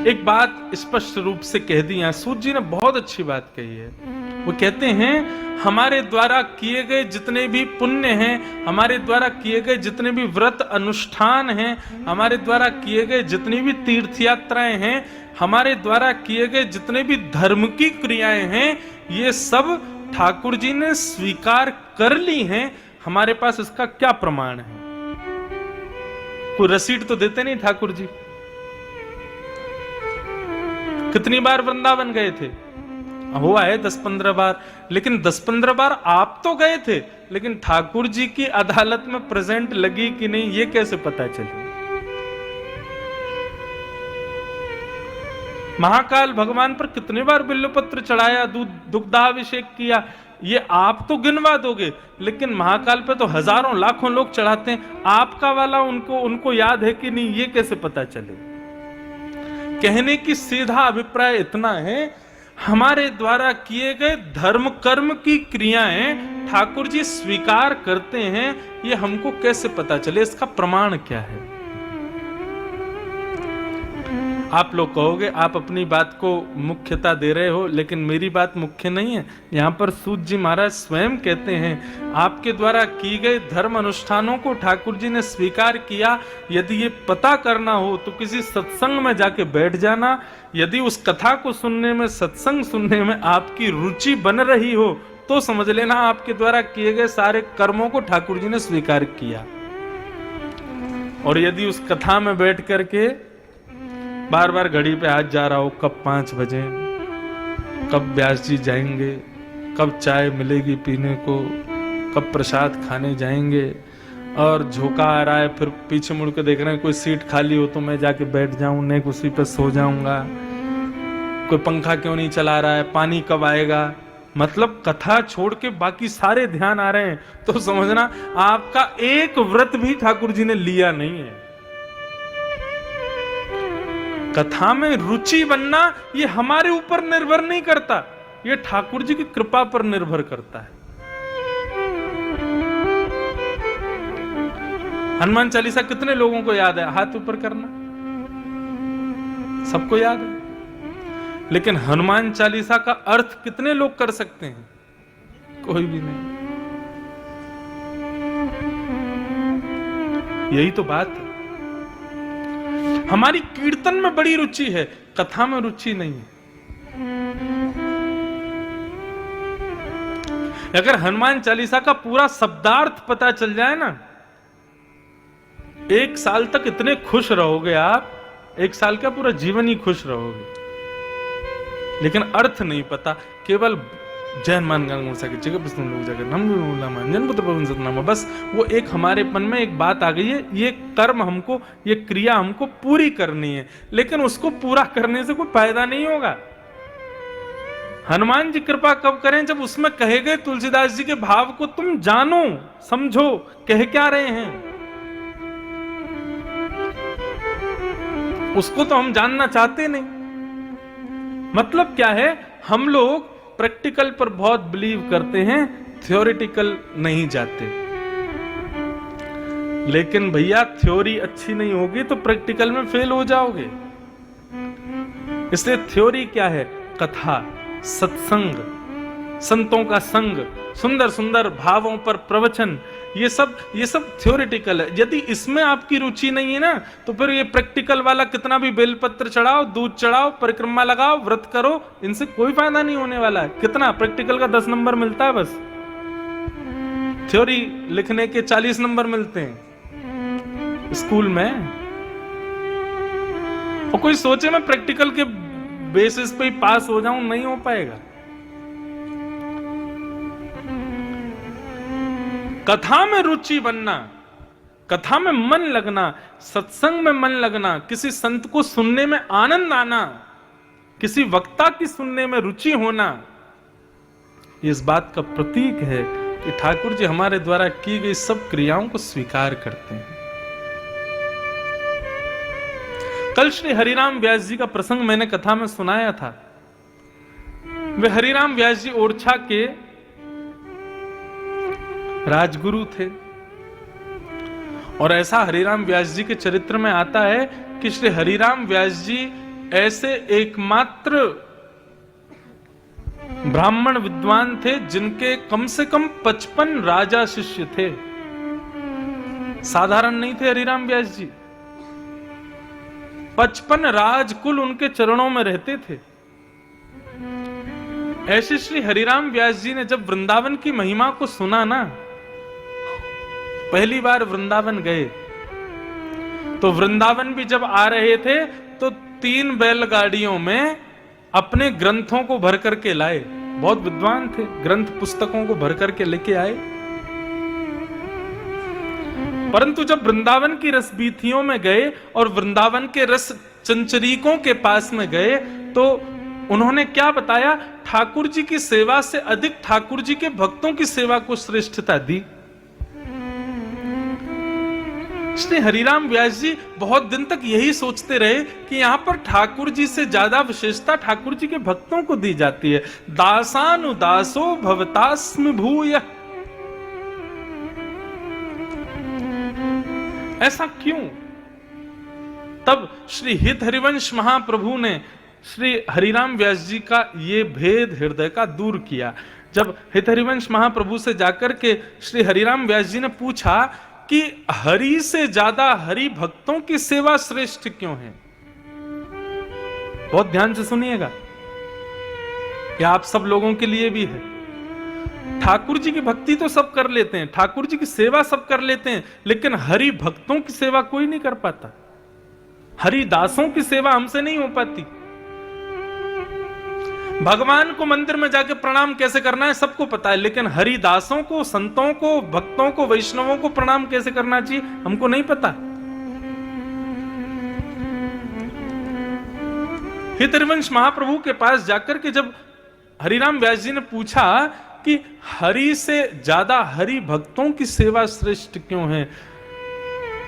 एक बात स्पष्ट रूप से कह दी है, सूत जी ने बहुत अच्छी बात कही है। वो कहते हैं हमारे द्वारा किए गए जितने भी पुण्य हैं, हमारे द्वारा किए गए जितने भी व्रत अनुष्ठान हैं, हमारे द्वारा किए गए जितनी भी तीर्थ यात्राएं हैं, हमारे द्वारा किए गए जितने भी धर्म की क्रियाएं हैं, ये सब ठाकुर जी ने स्वीकार कर ली हैं। हमारे पास इसका क्या प्रमाण है? कोई रसीद तो देते नहीं ठाकुर जी। कितनी बार वृंदावन गए थे? हुआ है 10-15 बार, लेकिन 10-15 बार आप तो गए थे, लेकिन ठाकुर जी की अदालत में प्रेजेंट लगी कि नहीं, ये कैसे पता चले? महाकाल भगवान पर कितने बार बिल्वपत्र चढ़ाया, दुग्धाभिषेक किया, ये आप तो गिनवा दोगे, लेकिन महाकाल पे तो हजारों लाखों लोग चढ़ाते हैं। आपका वाला उनको याद है कि नहीं, ये कैसे पता चले? कहने की सीधा अभिप्राय इतना है, हमारे द्वारा किए गए धर्म कर्म की क्रियाएं ठाकुर जी स्वीकार करते हैं, ये हमको कैसे पता चले? इसका प्रमाण क्या है? आप लोग कहोगे आप अपनी बात को मुख्यता दे रहे हो, लेकिन मेरी बात मुख्य नहीं है। यहां पर सूत जी महाराज स्वयं कहते हैं, आपके द्वारा की गए धर्म अनुष्ठानों को ठाकुर जी ने स्वीकार किया। यदि ये पता करना हो तो किसी सत्संग में जाके बैठ जाना। यदि उस कथा को सुनने में, सत्संग सुनने में आपकी रुचि बन रही हो, तो समझ लेना आपके द्वारा किए गए सारे कर्मों को ठाकुर जी ने स्वीकार किया। और यदि उस कथा में बैठ करके बार बार घड़ी पे हाथ जा रहा हो, कब 5 बजे, कब व्यास जी जाएंगे, कब चाय मिलेगी पीने को, कब प्रसाद खाने जाएंगे, और झोंका आ रहा है, फिर पीछे मुड़ के देख रहे हैं कोई सीट खाली हो तो मैं जाके बैठ जाऊं, नहीं उसी पे सो जाऊंगा, कोई पंखा क्यों नहीं चला रहा है, पानी कब आएगा, मतलब कथा छोड़ के बाकी सारे ध्यान आ रहे हैं, तो समझना आपका एक व्रत भी ठाकुर जी ने लिया नहीं है। कथा में रुचि बनना ये हमारे ऊपर निर्भर नहीं करता, ये ठाकुर जी की कृपा पर निर्भर करता है। हनुमान चालीसा कितने लोगों को याद है? हाथ ऊपर करना, सबको याद है। लेकिन हनुमान चालीसा का अर्थ कितने लोग कर सकते हैं? कोई भी नहीं। यही तो बात है। हमारी कीर्तन में बड़ी रुचि है, कथा में रुचि नहीं है। अगर हनुमान चालीसा का पूरा शब्दार्थ पता चल जाए ना, 1 साल तक इतने खुश रहोगे आप, 1 साल का पूरा जीवन ही खुश रहोगे। लेकिन अर्थ नहीं पता, केवल जैन मान गांग सके जगह प्रश्न लोग जगह नम जन पुत्र पवन सतनाम, बस वो एक हमारे मन में एक बात आ गई है, ये कर्म हमको, ये क्रिया हमको पूरी करनी है, लेकिन उसको पूरा करने से कोई फायदा नहीं होगा। हनुमान जी कृपा कब करें? जब उसमें कहे गए तुलसीदास जी के भाव को तुम जानो, समझो, कह क्या रहे हैं, उसको तो हम जानना चाहते नहीं। मतलब क्या है, हम लोग प्रैक्टिकल पर बहुत बिलीव करते हैं, थ्योरेटिकल नहीं जाते। लेकिन भैया थ्योरी अच्छी नहीं होगी तो प्रैक्टिकल में फेल हो जाओगे। इसलिए थ्योरी क्या है? कथा, सत्संग, संतों का संग, सुंदर सुंदर भावों पर प्रवचन, ये सब थ्योरेटिकल है। यदि इसमें आपकी रुचि नहीं है ना, तो फिर ये प्रैक्टिकल वाला कितना भी बेलपत्र चढ़ाओ, दूध चढ़ाओ, परिक्रमा लगाओ, व्रत करो, इनसे कोई फायदा नहीं होने वाला है। कितना प्रैक्टिकल का 10 नंबर मिलता है बस, थ्योरी लिखने के 40 नंबर मिलते हैं स्कूल में। और कोई सोचे मैं प्रैक्टिकल के बेसिस पे ही पास हो जाऊं, नहीं हो पाएगा। कथा में रुचि बनना, कथा में मन लगना, सत्संग में मन लगना, किसी संत को सुनने में आनंद आना, किसी वक्ता की सुनने में रुचि होना, ये इस बात का प्रतीक है कि ठाकुर जी हमारे द्वारा की गई सब क्रियाओं को स्वीकार करते हैं। कल श्री हरिराम व्यास जी का प्रसंग मैंने कथा में सुनाया था। वे हरिराम व्यास जी ओरछा के राजगुरु थे, और ऐसा हरिराम व्यास जी के चरित्र में आता है कि श्री हरिराम व्यास जी ऐसे एकमात्र ब्राह्मण विद्वान थे जिनके कम से कम 55 राजा शिष्य थे। साधारण नहीं थे हरिराम व्यास जी। 55 राजकुल उनके चरणों में रहते थे। ऐसे श्री हरिराम व्यास जी ने जब वृंदावन की महिमा को सुना ना, पहली बार वृंदावन गए, तो वृंदावन भी जब आ रहे थे तो 3 बैलगाड़ियों में अपने ग्रंथों को भर करके लाए। बहुत विद्वान थे, ग्रंथ पुस्तकों को भर करके लेके आए। परंतु जब वृंदावन की रसबीथियों में गए और वृंदावन के रस चंचरीकों के पास में गए तो उन्होंने क्या बताया? ठाकुर जी की सेवा से अधिक ठाकुर जी के भक्तों की सेवा को श्रेष्ठता दी। श्री हरिराम व्यास जी बहुत दिन तक यही सोचते रहे कि यहां पर ठाकुर जी से ज्यादा विशेषता ठाकुर जी के भक्तों को दी जाती है। दासानुदासो भवतास्मि भूय। ऐसा क्यों? तब श्री हित हरिवंश महाप्रभु ने श्री हरिराम व्यास जी का ये भेद हृदय का दूर किया। जब हित हरिवंश महाप्रभु से जाकर के श्री हरिराम व्यास जी ने पूछा कि हरि से ज्यादा हरि भक्तों की सेवा श्रेष्ठ क्यों है? बहुत ध्यान से सुनिएगा, यह आप सब लोगों के लिए भी है। ठाकुर जी की भक्ति तो सब कर लेते हैं, ठाकुर जी की सेवा सब कर लेते हैं, लेकिन हरि भक्तों की सेवा कोई नहीं कर पाता। हरि दासों की सेवा हमसे नहीं हो पाती। भगवान को मंदिर में जाके प्रणाम कैसे करना है सबको पता है, लेकिन हरिदासों को, संतों को, भक्तों को, वैष्णवों को प्रणाम कैसे करना चाहिए हमको नहीं पता। हित हरिवंश महाप्रभु के पास जाकर के जब हरिराम व्यास जी ने पूछा कि हरि से ज्यादा हरि भक्तों की सेवा श्रेष्ठ क्यों है,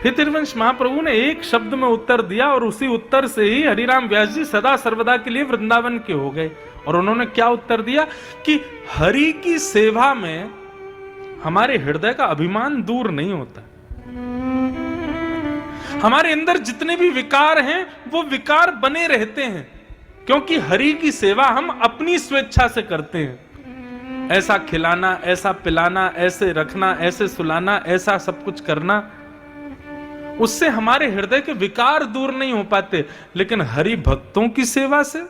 हित हरिवंश महाप्रभु ने एक शब्द में उत्तर दिया और उसी उत्तर से ही हरिराम व्यास जी सदा सर्वदा के लिए वृंदावन के हो गए। और उन्होंने क्या उत्तर दिया कि हरि की सेवा में हमारे हृदय का अभिमान दूर नहीं होता। हमारे अंदर जितने भी विकार हैं वो विकार बने रहते हैं, क्योंकि हरि की सेवा हम अपनी स्वेच्छा से करते हैं। ऐसा खिलाना, ऐसा पिलाना, ऐसे रखना, ऐसे सुलाना, ऐसा सब कुछ करना, उससे हमारे हृदय के विकार दूर नहीं हो पाते। लेकिन हरि भक्तों की सेवा से,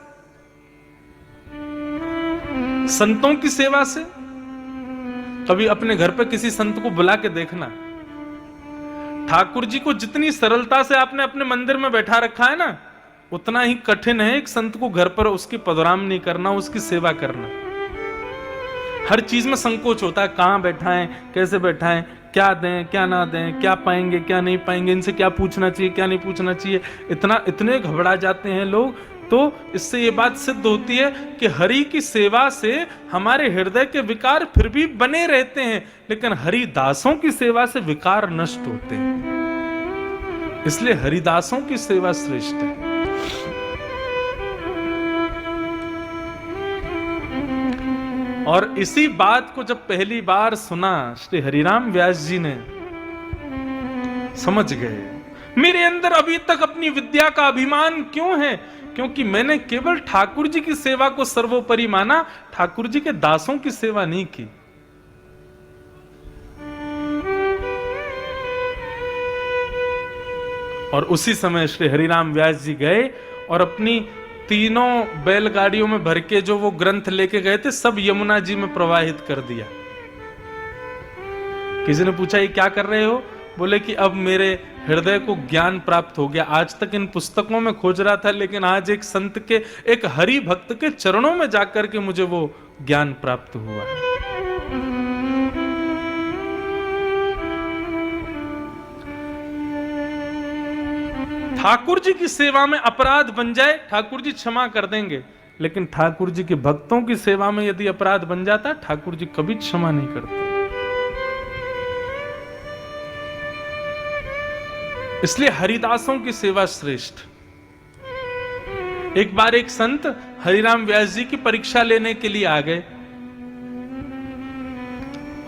संतों की सेवा से, कभी अपने घर पे किसी संत को बुला के देखना, ठाकुर जी को जितनी सरलता से आपने अपने मंदिर में बैठा रखा है ना, उतना ही कठिन है एक संत को घर पर उसकी पदरामनी करना, उसकी सेवा करना। हर चीज में संकोच होता है, कहां बैठाएं, कैसे बैठाएं, क्या दें, क्या ना दें, क्या पाएंगे, क्या नहीं पाएंगे, इनसे क्या पूछना चाहिए, क्या नहीं पूछना चाहिए, इतने घबरा जाते हैं लोग। तो इससे ये बात सिद्ध होती है कि हरि की सेवा से हमारे हृदय के विकार फिर भी बने रहते हैं, लेकिन हरिदासों की सेवा से विकार नष्ट होते हैं। इसलिए हरिदासों की सेवा श्रेष्ठ है। और इसी बात को जब पहली बार सुना श्री हरिराम व्यास जी ने, समझ गए मेरे अंदर अभी तक अपनी विद्या का अभिमान क्यों है, क्योंकि मैंने केवल ठाकुर जी की सेवा को सर्वोपरि माना, ठाकुर जी के दासों की सेवा नहीं की। और उसी समय श्री हरिराम व्यास जी गए और अपनी तीनों बैलगाड़ियों में भर के जो वो ग्रंथ लेके गए थे सब यमुना जी में प्रवाहित कर दिया। किसी ने पूछा ये क्या कर रहे हो? बोले कि अब मेरे हृदय को ज्ञान प्राप्त हो गया। आज तक इन पुस्तकों में खोज रहा था, लेकिन आज एक संत के, एक हरि भक्त के चरणों में जाकर के मुझे वो ज्ञान प्राप्त हुआ। ठाकुर जी की सेवा में अपराध बन जाए, ठाकुर जी क्षमा कर देंगे, लेकिन ठाकुर जी के भक्तों की सेवा में यदि अपराध बन जाता, ठाकुर जी कभी क्षमा नहीं करते। इसलिए हरिदासों की सेवा श्रेष्ठ। एक बार एक संत हरिराम व्यास जी की परीक्षा लेने के लिए आ गए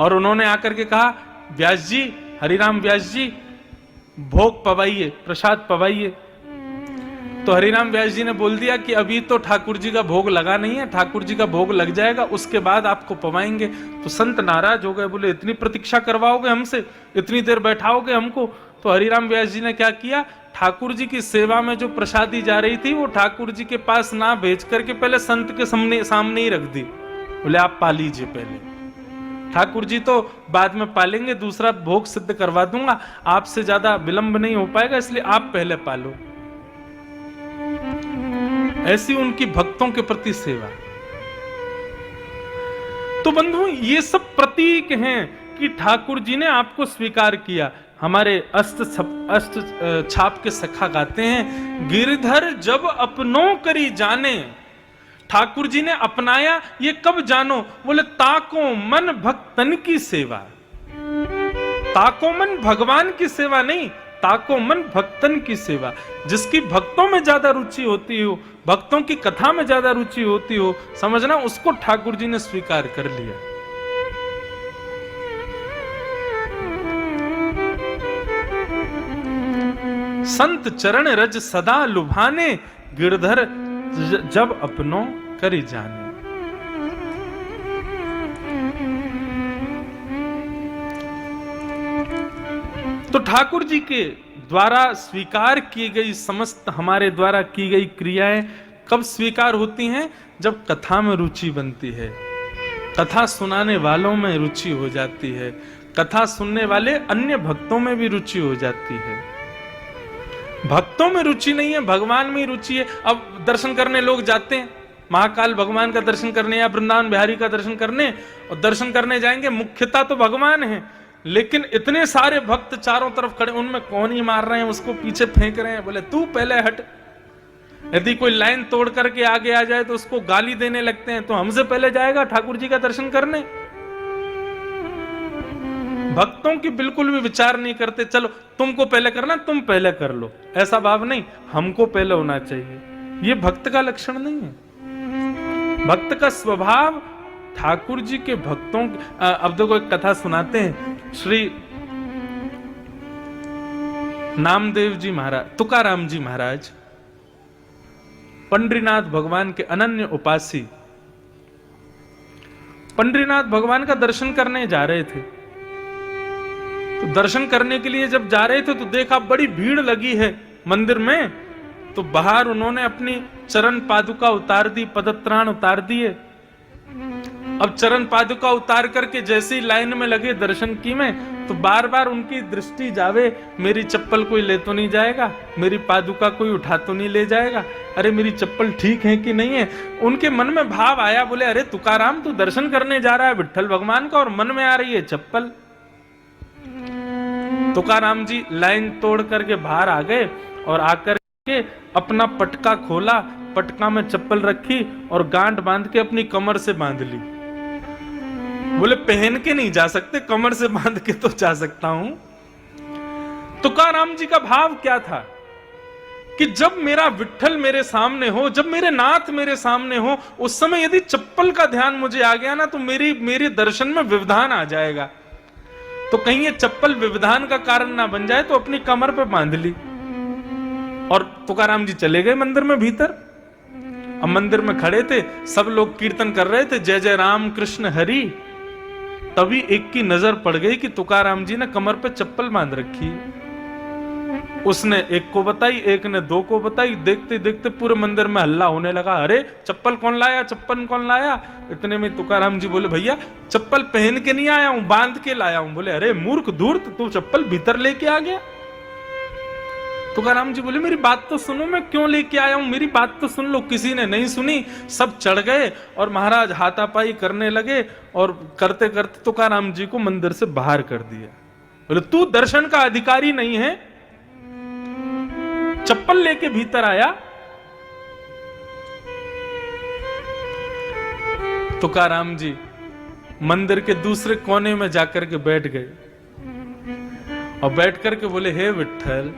और उन्होंने आकर के कहा, व्यास जी, हरिराम व्यास जी, भोग पवाइए, प्रसाद पवाइए। तो हरिराम व्यास जी ने बोल दिया कि अभी तो ठाकुर जी का भोग लगा नहीं है, ठाकुर जी का भोग लग जाएगा, उसके बाद आपको पवाएंगे। तो संत नाराज हो गए, बोले इतनी प्रतीक्षा करवाओगे हमसे, इतनी देर बैठाओगे हमको? तो हरिराम व्यास जी ने क्या किया, ठाकुर जी की सेवा में जो प्रसादी जा रही थी वो ठाकुर जी के पास ना भेज करके पहले संत के सामने ही रख दी। बोले आप पा लीजिए पहले, ठाकुर जी तो बाद में पालेंगे, दूसरा भोग सिद्ध करवा दूंगा, आपसे ज्यादा विलंब नहीं हो पाएगा, इसलिए आप पहले पालो। ऐसी उनकी भक्तों के प्रति सेवा। तो बंधु ये सब प्रतीक हैं कि ठाकुर जी ने आपको स्वीकार किया। हमारे अष्ट छाप के सखा गाते हैं, गिरधर जब अपनों करी जाने, ठाकुर जी ने अपनाया ये कब जानो? बोले ताको मन भक्तन की सेवा। ताको मन भगवान की सेवा नहीं, ताको मन भक्तन की सेवा। जिसकी भक्तों में ज्यादा रुचि होती हो, भक्तों की कथा में ज्यादा रुचि होती हो, समझना उसको ठाकुर जी ने स्वीकार कर लिया। संत चरण रज सदा लुभाने, गिरधर जब अपनों करी जाने। तो ठाकुर जी के द्वारा स्वीकार की गई समस्त हमारे द्वारा की गई क्रियाएं कब स्वीकार होती हैं? जब कथा में रुचि बनती है, कथा सुनाने वालों में रुचि हो जाती है, कथा सुनने वाले अन्य भक्तों में भी रुचि हो जाती है। भक्तों में रुचि नहीं है, भगवान में ही रुचि है। अब दर्शन करने लोग जाते हैं, महाकाल भगवान का दर्शन करने या वृंदावन बिहारी का दर्शन करने, और दर्शन करने जाएंगे, मुख्यता तो भगवान है, लेकिन इतने सारे भक्त चारों तरफ खड़े, उनमें कौन ही मार रहे हैं, उसको पीछे फेंक रहे हैं, बोले तू पहले हट। यदि कोई लाइन तोड़ करके आगे आ जाए तो उसको गाली देने लगते हैं, तो हमसे पहले जाएगा ठाकुर जी का दर्शन करने। भक्तों की बिल्कुल भी विचार नहीं करते, चलो तुमको पहले करना, तुम पहले कर लो, ऐसा भाव नहीं, हमको पहले होना चाहिए। ये भक्त का लक्षण नहीं है। भक्त का स्वभाव ठाकुर जी के भक्तों। अब देखो एक कथा सुनाते हैं, श्री नामदेव जी महाराज, तुकाराम जी महाराज पंडरीनाथ भगवान के अनन्य उपासी, पंडरीनाथ भगवान का दर्शन करने जा रहे थे। तो दर्शन करने के लिए जब जा रहे थे तो देखा बड़ी भीड़ लगी है मंदिर में, तो बाहर उन्होंने अपनी चरण पादुका उतार दी, पदत्राण उतार दिए। अब चरण पादुका उतार करके जैसे ही लाइन में लगे दर्शन की में, तो बार बार उनकी दृष्टि जावे, मेरी चप्पल कोई ले तो नहीं जाएगा, मेरी पादुका कोई उठा तो नहीं ले जाएगा, अरे मेरी चप्पल ठीक है कि नहीं है। उनके मन में भाव आया, बोले अरे तुकाराम तू दर्शन करने जा रहा है विट्ठल भगवान का, और मन में आ रही है चप्पल। तुकाराम जी लाइन तोड़ करके बाहर आ गए और आकर के अपना पटका खोला, पटका में चप्पल रखी और गांठ बांध के अपनी कमर से बांध ली। बोले पहन के नहीं जा सकते, कमर से बांध के तो जा सकता हूं। तुकाराम जी का भाव क्या था कि जब मेरा विट्ठल मेरे सामने हो, जब मेरे नाथ मेरे सामने हो, उस समय यदि चप्पल का ध्यान मुझे आ गया ना, तो मेरे दर्शन में व्यवधान आ जाएगा। तो कहीं ये चप्पल व्यवधान का कारण ना बन जाए, तो अपनी कमर पे बांध ली। और तुकाराम जी चले गए मंदिर में भीतर। अब मंदिर में खड़े थे, सब लोग कीर्तन कर रहे थे, जय जय राम कृष्ण हरि। तभी एक की नजर पड़ गई कि तुकाराम जी ने कमर पे चप्पल बांध रखी है। उसने एक को बताई, एक ने दो को बताई, देखते देखते पूरे मंदिर में हल्ला होने लगा, अरे चप्पल कौन लाया, चप्पल कौन लाया। इतने में तुकाराम जी बोले भैया चप्पल पहन के नहीं आया हूं, बांध के लाया हूं। बोले अरे मूर्ख धूर्त, तू चप्पल भीतर लेके आ गया। तुकाराम जी बोले मेरी बात तो सुनो, मैं क्यों लेके आया हूं, मेरी बात तो सुन लो। किसी ने नहीं सुनी, सब चढ़ गए और महाराज हाथापाई करने लगे, और करते करते तुकाराम जी को मंदिर से बाहर कर दिया। बोले तू दर्शन का अधिकारी नहीं है, चप्पल लेके भीतर आया। तुकाराम जी मंदिर के दूसरे कोने में जाकर के बैठ गए और बैठ करके बोले हे विट्ठल,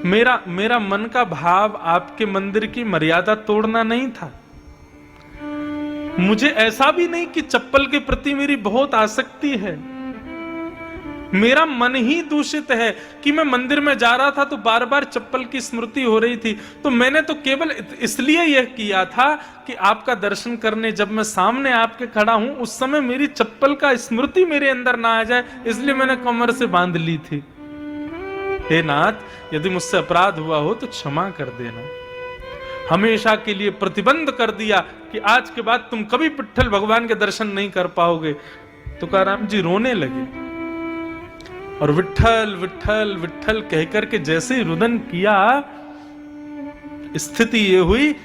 मेरा मन का भाव आपके मंदिर की मर्यादा तोड़ना नहीं था। मुझे ऐसा भी नहीं कि चप्पल के प्रति मेरी बहुत आसक्ति है, मेरा मन ही दूषित है कि मैं मंदिर में जा रहा था तो बार बार चप्पल की स्मृति हो रही थी, तो मैंने तो केवल इसलिए यह किया था कि आपका दर्शन करने जब मैं सामने आपके खड़ा हूं उस समय मेरी चप्पल का स्मृति मेरे अंदर ना आ जाए, इसलिए मैंने कमर से बांध ली थी। हे नाथ, यदि मुझसे अपराध हुआ हो तो क्षमा कर देना। हमेशा के लिए प्रतिबंध कर दिया कि आज के बाद तुम कभी विट्ठल भगवान के दर्शन नहीं कर पाओगे। तुकाराम जी रोने लगे और विट्ठल विट्ठल विट्ठल कहकर के जैसे ही रुदन किया, स्थिति ये हुई,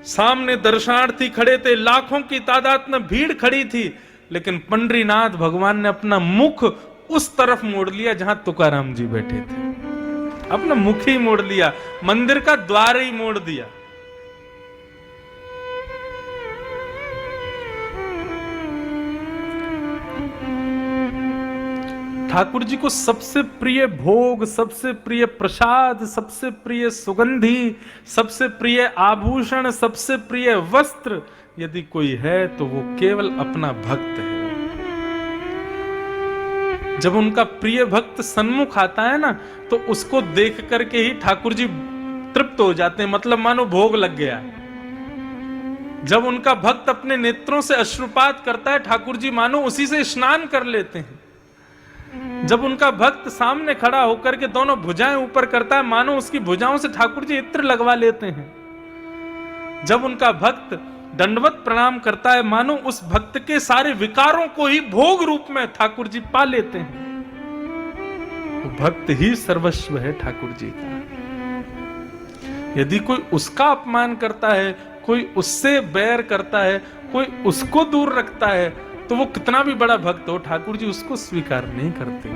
सामने दर्शनार्थी खड़े थे, लाखों की तादाद में भीड़ खड़ी थी, लेकिन पंडरीनाथ भगवान ने अपना मुख उस तरफ मोड़ लिया जहां तुकाराम जी बैठे थे। अपना मुख ही मोड़ लिया, मंदिर का द्वार ही मोड़ दिया। ठाकुर जी को सबसे प्रिय भोग, सबसे प्रिय प्रसाद, सबसे प्रिय सुगंधी, सबसे प्रिय आभूषण, सबसे प्रिय वस्त्र यदि कोई है तो वो केवल अपना भक्त है। जब उनका प्रिय भक्त सन्मुख आता है ना, तो उसको देख करके ही ठाकुर जी तृप्त हो जाते हैं, मतलब मानो भोग लग गया। जब उनका भक्त अपने नेत्रों से अश्रुपात करता है, ठाकुर जी मानो उसी से स्नान कर लेते हैं। जब उनका भक्त सामने खड़ा होकर के दोनों भुजाएं ऊपर करता है, मानो उसकी भुजाओं से ठाकुर जी इत्र लगवा लेते हैं। जब उनका भक्त दंडवत प्रणाम करता है, मानो उस भक्त के सारे विकारों को ही भोग रूप में ठाकुर जी पा लेते हैं। वो भक्त ही सर्वस्व है ठाकुर जी का। यदि कोई उसका अपमान करता है, कोई उससे बैर करता है, कोई उसको दूर रखता है, तो वो कितना भी बड़ा भक्त हो, ठाकुर जी उसको स्वीकार नहीं करते।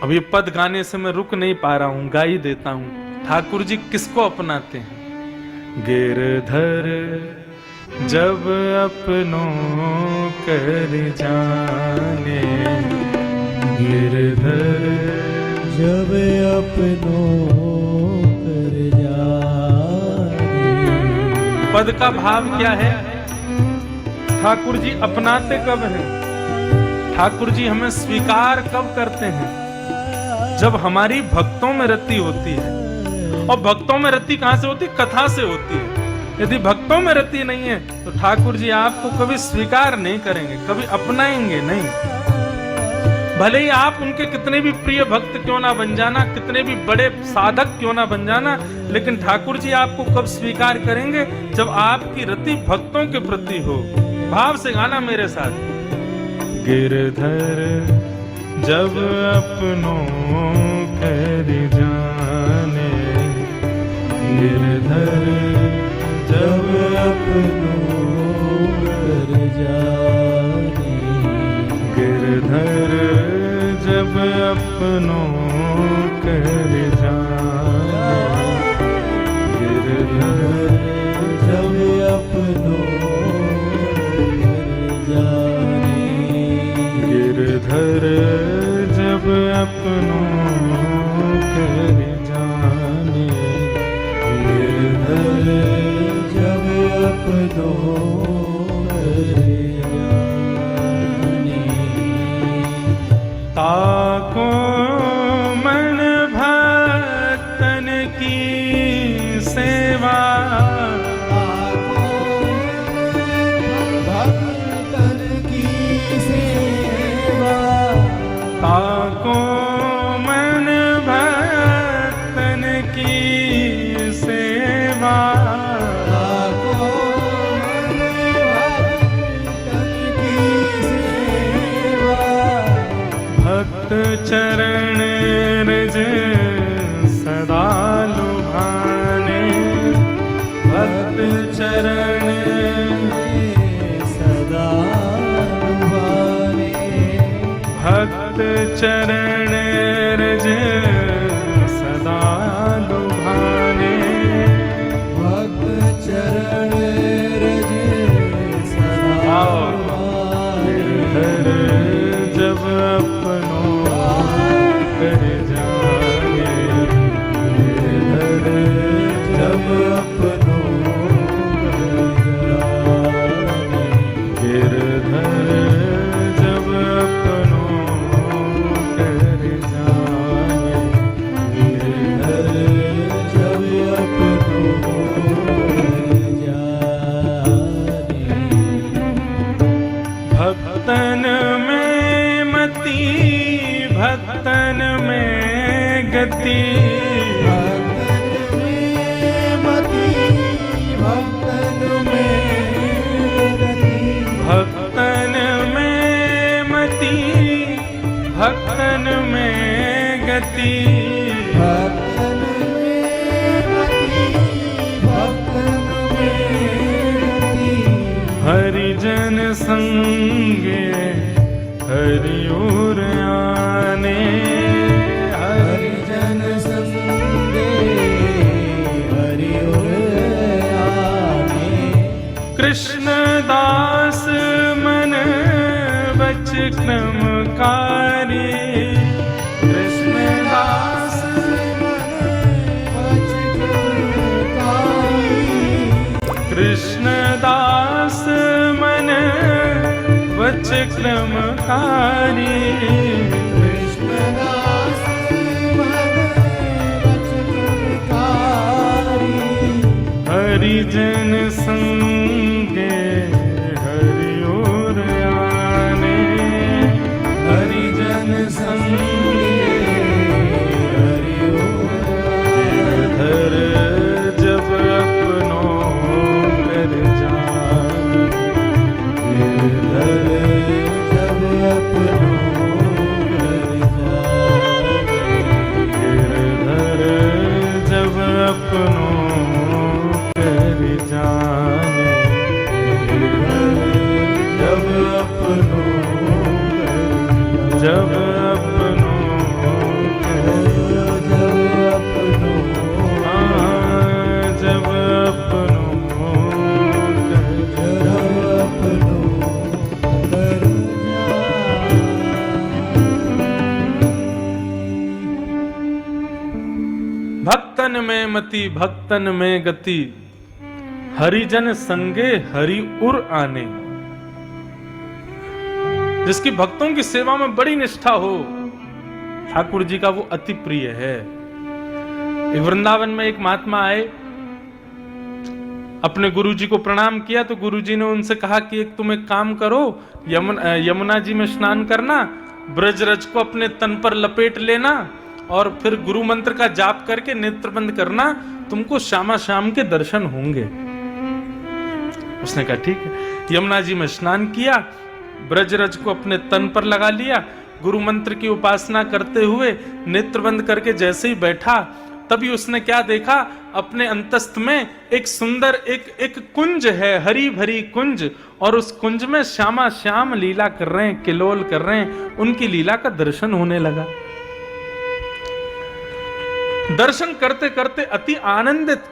अब ये पद गाने से मैं रुक नहीं पा रहा हूं, गा ही देता हूं। ठाकुर जी किसको अपनाते हैं? गिरधर जब अपनों कर जाने, गिरधर जब अपनों पद का भाव क्या है? ठाकुर जी अपनाते कब हैं? ठाकुर जी हमें स्वीकार कब करते हैं? जब हमारी भक्तों में रति होती है। और भक्तों में रति कहां से होती? कथा से होती है। यदि भक्तों में रति नहीं है तो ठाकुर जी आपको कभी स्वीकार नहीं करेंगे, कभी अपनाएंगे नहीं। भले ही आप उनके कितने भी प्रिय भक्त क्यों ना बन जाना, कितने भी बड़े साधक क्यों ना बन जाना, लेकिन ठाकुर जी आपको कब स्वीकार करेंगे? जब आपकी रति भक्तों के प्रति हो। भाव से गाना मेरे साथ। गिरधर जब अपनों कर जाने, गिरधर जब अपनों कर जाने, गिरधर जब अपनों कर जाने, गिरधर जब अपनों कर जाने, गिरधर जब अपनों कर जाने, गिरधर जब अपनों कर जाने, ताको मन भक्तन की सेवा, भक्तन की सेवा, ताको मन भक्तन की सेवा, ताको मन भक्तन की सेवा, भक्त चरण रज सदा लुभाने, भक्त चरण सदा लुभाने, भक्त चरण रज सदा लुभाने, भक्त चरण रज सदा गिरधर जब अपनों कर जाने, गिरधर जब अपनों कर जाने, भक्तन में गति, भक्तन में मति, भक्तन में गति, भक्तन में मति, भक्तन में गति, भक्तन में मति, भक्तन में गति, हरिजन संगे हरि ओर आने, हरिजन संगे हरि ओर आने, कृष्ण दास मन बच क्रमकारी, कृष्ण दास बच क्रमकारी, कृष्ण दास मन बच क्रमकारी, कृष्णदास मन बच क्रमकारी, हरिजन संगे हरि ओर आने, हरिजन संगे हरि ओर धर जब अपनों कर जान, धर जब अपनों कर जाए, धर जब अपनों कर जाने, जब अपनों जब अपनों जब अपनों जब अपनों भक्तन में मति, भक्तन में गति, हरिजन संगे हरि उर आने। जिसकी भक्तों की सेवा में बड़ी निष्ठा हो, ठाकुर जी का वो अति प्रिय है। एक वृंदावन में एक महात्मा आए, अपने गुरुजी को प्रणाम किया तो गुरुजी ने उनसे कहा कि एक तुम एक काम करो, यमुना जी में स्नान करना, ब्रजरज को अपने तन पर लपेट लेना और फिर गुरु मंत्र का जाप करके नेत्र बंद करना, तुमको श्यामा श्याम के दर्शन होंगे। उसने कहा ठीक है। यमुना जी में स्नान किया, ब्रजरज को अपने तन पर लगा लिया, गुरु मंत्र की उपासना करते हुए नेत्र बंद करके जैसे ही बैठा, तभी उसने क्या देखा, अपने अंतस्थ में एक सुंदर एक कुंज है, हरी भरी कुंज, और उस कुंज में श्यामा श्याम लीला कर रहे हैं, किलोल कर रहे हैं। उनकी लीला का दर्शन होने लगा। दर्शन करते करते अति आनंदित,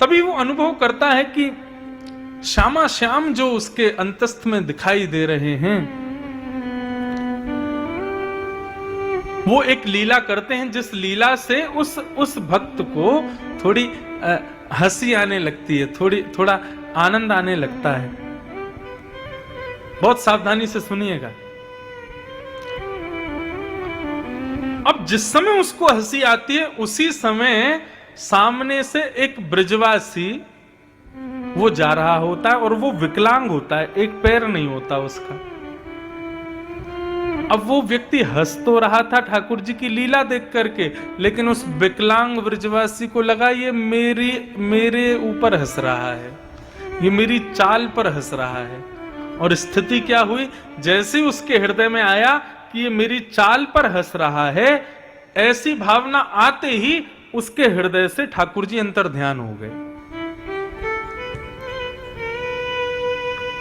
तभी वो अनुभव करता है कि श्यामा श्याम जो उसके अंतस्थ में दिखाई दे रहे हैं, वो एक लीला करते हैं, जिस लीला से उस भक्त को थोड़ी हंसी आने लगती है, थोड़ा आनंद आने लगता है। बहुत सावधानी से सुनिएगा। अब जिस समय उसको हंसी आती है, उसी समय सामने से एक ब्रजवासी वो जा रहा होता है, और वो विकलांग होता है, एक पैर नहीं होता उसका। अब वो व्यक्ति हंस तो रहा था ठाकुर जी की लीला देख करके, लेकिन उस विकलांग ब्रजवासी को लगा ये मेरे ऊपर हंस रहा है, ये मेरी चाल पर हंस रहा है। और स्थिति क्या हुई, जैसे उसके हृदय में आया कि ये मेरी चाल पर हंस रहा है, ऐसी भावना आते ही उसके हृदय से ठाकुर जी अंतर ध्यान हो गए।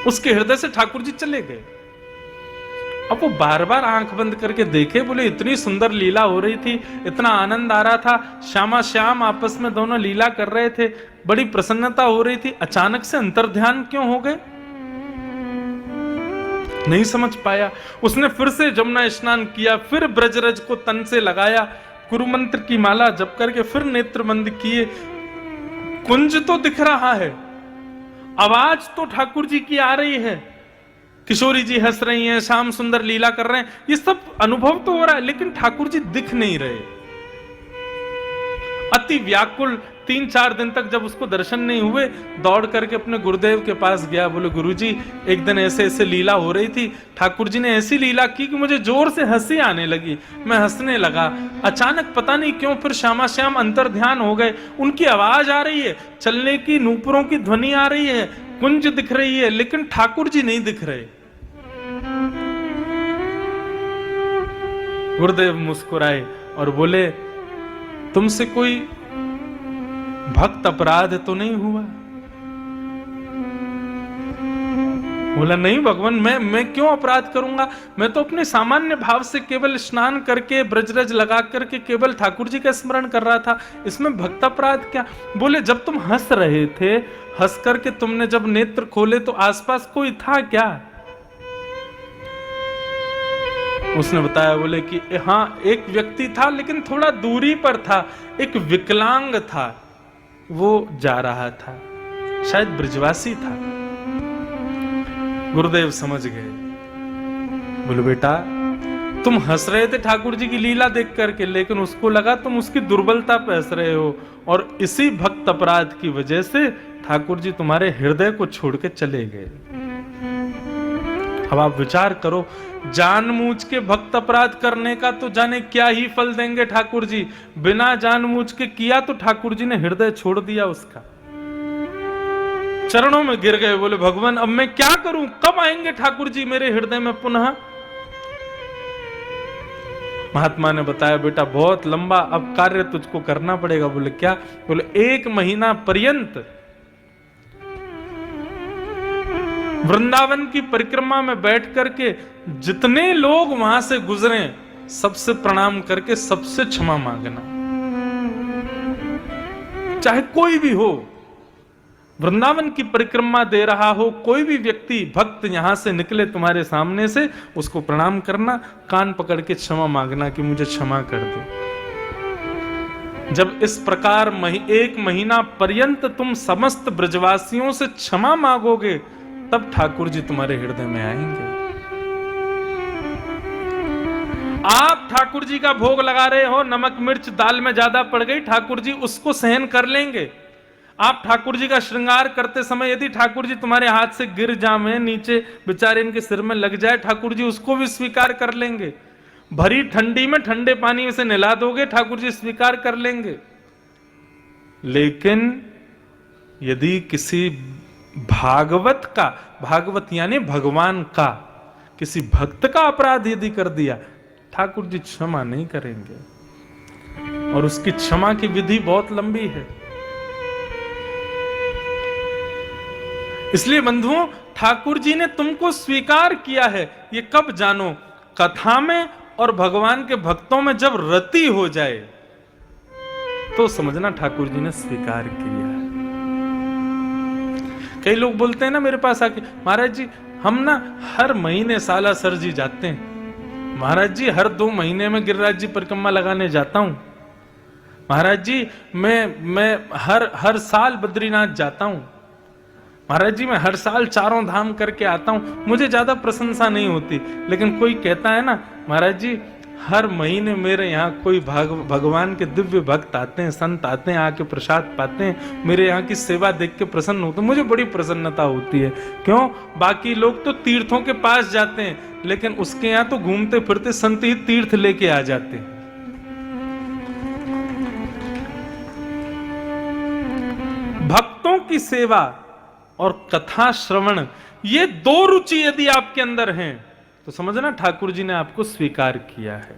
उसके हृदय से ठाकुर जी चले गए। अब वो बार बार आंख बंद करके देखे, बोले इतनी सुंदर लीला हो रही थी, इतना आनंद आ रहा था, श्यामा श्याम आपस में दोनों लीला कर रहे थे, बड़ी प्रसन्नता हो रही थी, अचानक से अंतर ध्यान क्यों हो गए? नहीं समझ पाया। उसने फिर से जमुना स्नान किया, फिर ब्रजरज को तन से लगाया, गुरु मंत्र की माला जप करके फिर नेत्र बंद किए। कुंज तो दिख रहा है, आवाज तो ठाकुर जी की आ रही है, किशोरी जी हंस रही हैं, श्याम सुंदर लीला कर रहे हैं, ये सब अनुभव तो हो रहा है, लेकिन ठाकुर जी दिख नहीं रहे। अति व्याकुल 3-4 दिन तक जब उसको दर्शन नहीं हुए, दौड़ करके अपने गुरुदेव के पास गया। बोले गुरुजी, एक दिन ऐसे ऐसे लीला हो रही थी, ठाकुर जी ने ऐसी लीला की कि मुझे जोर से हंसी आने लगी, मैं हंसने लगा। अचानक पता नहीं क्यों फिर श्यामा श्याम अंतर ध्यान हो गए, उनकी आवाज आ रही है, चलने की नूपुरों की ध्वनि आ रही है, कुंज दिख रही है, लेकिन ठाकुर जी नहीं दिख रहे। गुरुदेव मुस्कुराए और बोले, तुमसे कोई भक्त अपराध तो नहीं हुआ? बोला नहीं भगवान, मैं क्यों अपराध करूंगा, मैं तो अपने सामान्य भाव से केवल स्नान करके ब्रजरज लगा करके केवल ठाकुर जी का स्मरण कर रहा था, इसमें भक्त अपराध क्या? बोले जब तुम हंस रहे थे, हंस करके तुमने जब नेत्र खोले तो आसपास कोई था क्या? उसने बताया, बोले कि हाँ एक व्यक्ति था, लेकिन थोड़ा दूरी पर था, एक विकलांग था, वो जा रहा था, शायद ब्रजवासी था। गुरुदेव समझ गए। बोले बेटा, तुम हंस रहे थे ठाकुर जी की लीला देख करके, लेकिन उसको लगा तुम उसकी दुर्बलता पे हंस रहे हो, और इसी भक्त अपराध की वजह से ठाकुर जी तुम्हारे हृदय को छोड़ के चले गए। अब आप विचार करो, जानबूझ के भक्त अपराध करने का तो जाने क्या ही फल देंगे ठाकुर जी, बिना जानबूझ के किया तो ठाकुर जी ने हृदय छोड़ दिया उसका, चरणों में गिर गए। बोले भगवान अब मैं क्या करूं, कब आएंगे ठाकुर जी मेरे हृदय में पुनः? महात्मा ने बताया, बेटा बहुत लंबा अब कार्य तुझको करना पड़ेगा। बोले क्या? बोले 1 महीना पर्यंत वृंदावन की परिक्रमा में बैठ करके जितने लोग वहां से गुजरे सबसे प्रणाम करके सबसे क्षमा मांगना, चाहे कोई भी हो, वृंदावन की परिक्रमा दे रहा हो कोई भी व्यक्ति, भक्त यहां से निकले तुम्हारे सामने से, उसको प्रणाम करना, कान पकड़ के क्षमा मांगना कि मुझे क्षमा कर दो। जब इस प्रकार 1 महीना पर्यंत तुम समस्त ब्रजवासियों से क्षमा मांगोगे, तब ठाकुर जी तुम्हारे हृदय में आएंगे। आप ठाकुर जी का भोग लगा रहे हो, नमक मिर्च दाल में ज्यादा पड़ गई, ठाकुर जी उसको सहन कर लेंगे। आप ठाकुर जी का श्रृंगार करते समय यदि ठाकुर जी तुम्हारे हाथ से गिर जाए, नीचे बेचारे इनके सिर में लग जाए, ठाकुर जी उसको भी स्वीकार कर लेंगे। भरी ठंडी में ठंडे पानी में से नहला दोगे, ठाकुर जी स्वीकार कर लेंगे। लेकिन यदि किसी भागवत का, भागवत यानी भगवान का, किसी भक्त का अपराध यदि कर दिया, ठाकुर जी क्षमा नहीं करेंगे, और उसकी क्षमा की विधि बहुत लंबी है। इसलिए बंधुओं, ठाकुर जी ने तुमको स्वीकार किया है, ये कब जानो? कथा में और भगवान के भक्तों में जब रति हो जाए तो समझना ठाकुर जी ने स्वीकार किया है। कई लोग बोलते हैं ना मेरे पास आके, महाराज जी हम ना हर महीने सालासर जी जाते हैं, महाराज जी हर 2 महीने में गिरिराज जी परिक्रमा लगाने जाता हूं, महाराज जी मैं हर साल बद्रीनाथ जाता हूं, महाराज जी मैं हर साल 4 धाम करके आता हूं। मुझे ज्यादा प्रशंसा नहीं होती, लेकिन कोई कहता है ना, महाराज जी हर महीने मेरे यहाँ कोई भगवान के दिव्य भक्त आते हैं, संत आते हैं, आके प्रसाद पाते हैं, मेरे यहाँ की सेवा देख के प्रसन्न होते हैं, मुझे बड़ी प्रसन्नता होती है। क्यों? बाकी लोग तो तीर्थों के पास जाते हैं, लेकिन उसके यहाँ तो घूमते फिरते संत ही तीर्थ लेके आ जाते हैं। भक्तों की सेवा और कथा श्रवण, ये 2 रुचि यदि आपके अंदर हैं तो समझना ठाकुर जी ने आपको स्वीकार किया है।